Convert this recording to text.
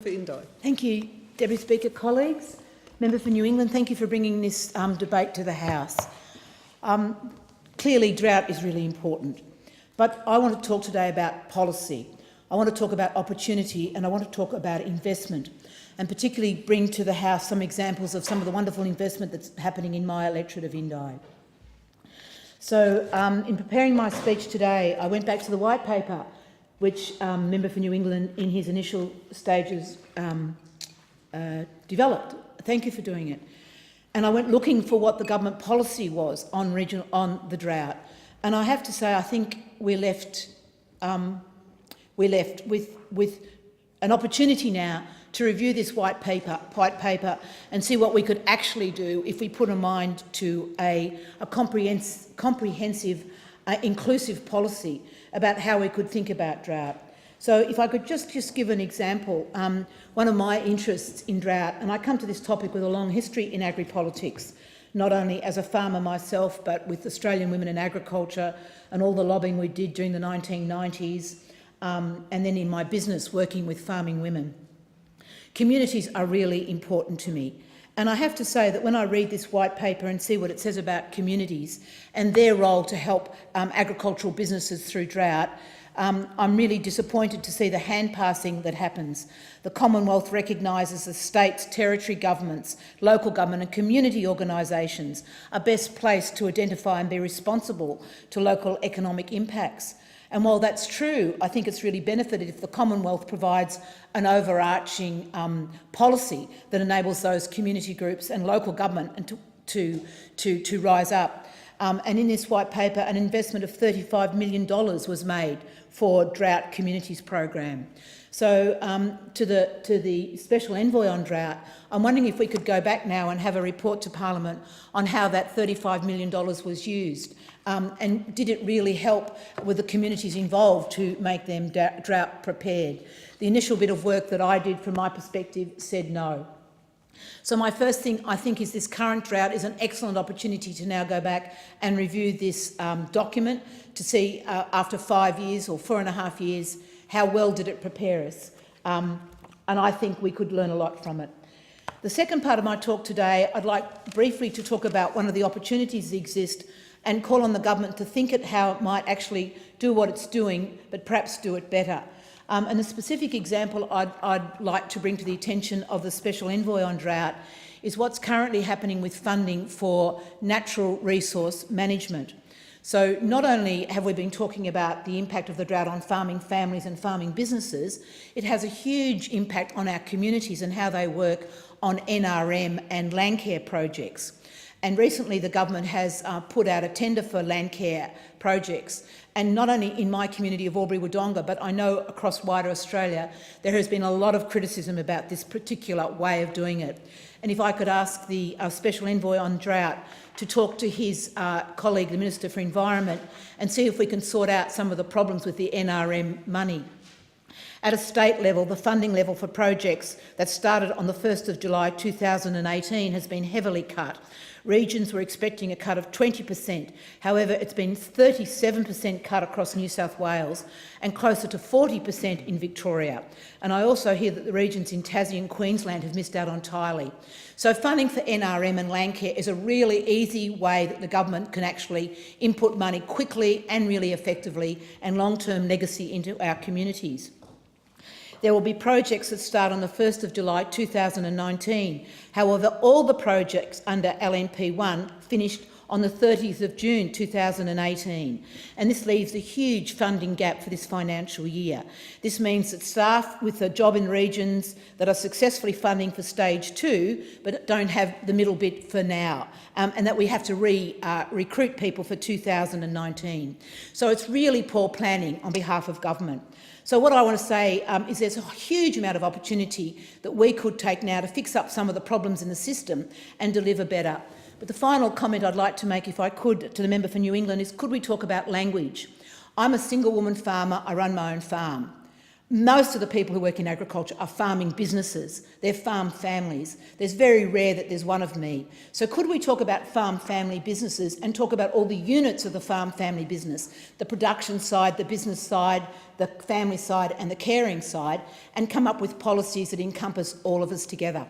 For Indi. Thank you, Deputy Speaker. Colleagues, Member for New England, thank you for bringing this debate to the House. Clearly, drought is really important, but I want to talk today about policy. I want to talk about opportunity and I want to talk about investment, and particularly bring to the House some examples of some of the wonderful investment that's happening in my electorate of Indi. So, in preparing my speech today, I went back to the white paper which Member for New England in his initial stages developed. Thank you for doing it. And I went looking for what the government policy was on the drought. And I have to say, I think we're left with an opportunity now to review this white paper and see what we could actually do if we put a mind to a comprehensive, inclusive policy about how we could think about drought. So if I could just give an example, one of my interests in drought, and I come to this topic with a long history in agri-politics, not only as a farmer myself, but with Australian Women in Agriculture and all the lobbying we did during the 1990s, and then in my business working with farming women. Communities are really important to me. And I have to say that when I read this white paper and see what it says about communities and their role to help agricultural businesses through drought, I'm really disappointed to see the hand-passing that happens. The Commonwealth recognises the states, territory governments, local government and community organisations are best placed to identify and be responsible to local economic impacts. And while that's true, I think it's really benefited if the Commonwealth provides an overarching policy that enables those community groups and local government to rise up. And in this white paper, an investment of $35 million was made for Drought Communities program. So to the Special Envoy on Drought, I'm wondering if we could go back now and have a report to Parliament on how that $35 million was used. And did it really help with the communities involved to make them drought prepared? The initial bit of work that I did from my perspective said no. So my first thing I think is this current drought is an excellent opportunity to now go back and review this document to see after 5 years or 4.5 years how well did it prepare us. And I think we could learn a lot from it. The second part of my talk today, I'd like briefly to talk about one of the opportunities that exist and call on the government to think at how it might actually do what it's doing, but perhaps do it better. And the specific example I'd like to bring to the attention of the Special Envoy on Drought is what's currently happening with funding for natural resource management. So not only have we been talking about the impact of the drought on farming families and farming businesses, it has a huge impact on our communities and how they work on NRM and land care projects. And recently the government has put out a tender for land care projects. And not only in my community of Albury-Wodonga, but I know across wider Australia, there has been a lot of criticism about this particular way of doing it. And if I could ask the Special Envoy on Drought to talk to his colleague, the Minister for Environment, and see if we can sort out some of the problems with the NRM money. At a state level, the funding level for projects that started on the 1st of July 2018 has been heavily cut. Regions were expecting a cut of 20%. However, it's been 37% cut across New South Wales and closer to 40% in Victoria. And I also hear that the regions in Tassie and Queensland have missed out entirely. So funding for NRM and land care is a really easy way that the government can actually input money quickly and really effectively and long-term legacy into our communities. There will be projects that start on the 1st of July 2019. However, all the projects under LNP1 finished on the 30th of June 2018, and this leaves a huge funding gap for this financial year. This means that staff with a job in regions that are successfully funding for stage 2 but don't have the middle bit for now, and that we have to recruit people for 2019. So it's really poor planning on behalf of government. So what I want to say is there's a huge amount of opportunity that we could take now to fix up some of the problems in the system and deliver better. But the final comment I'd like to make, if I could, to the Member for New England is, could we talk about language? I'm a single woman farmer, I run my own farm. Most of the people who work in agriculture are farming businesses. They're farm families. There's very rare that there's one of me. So could we talk about farm family businesses and talk about all the units of the farm family business, the production side, the business side, the family side and the caring side, and come up with policies that encompass all of us together?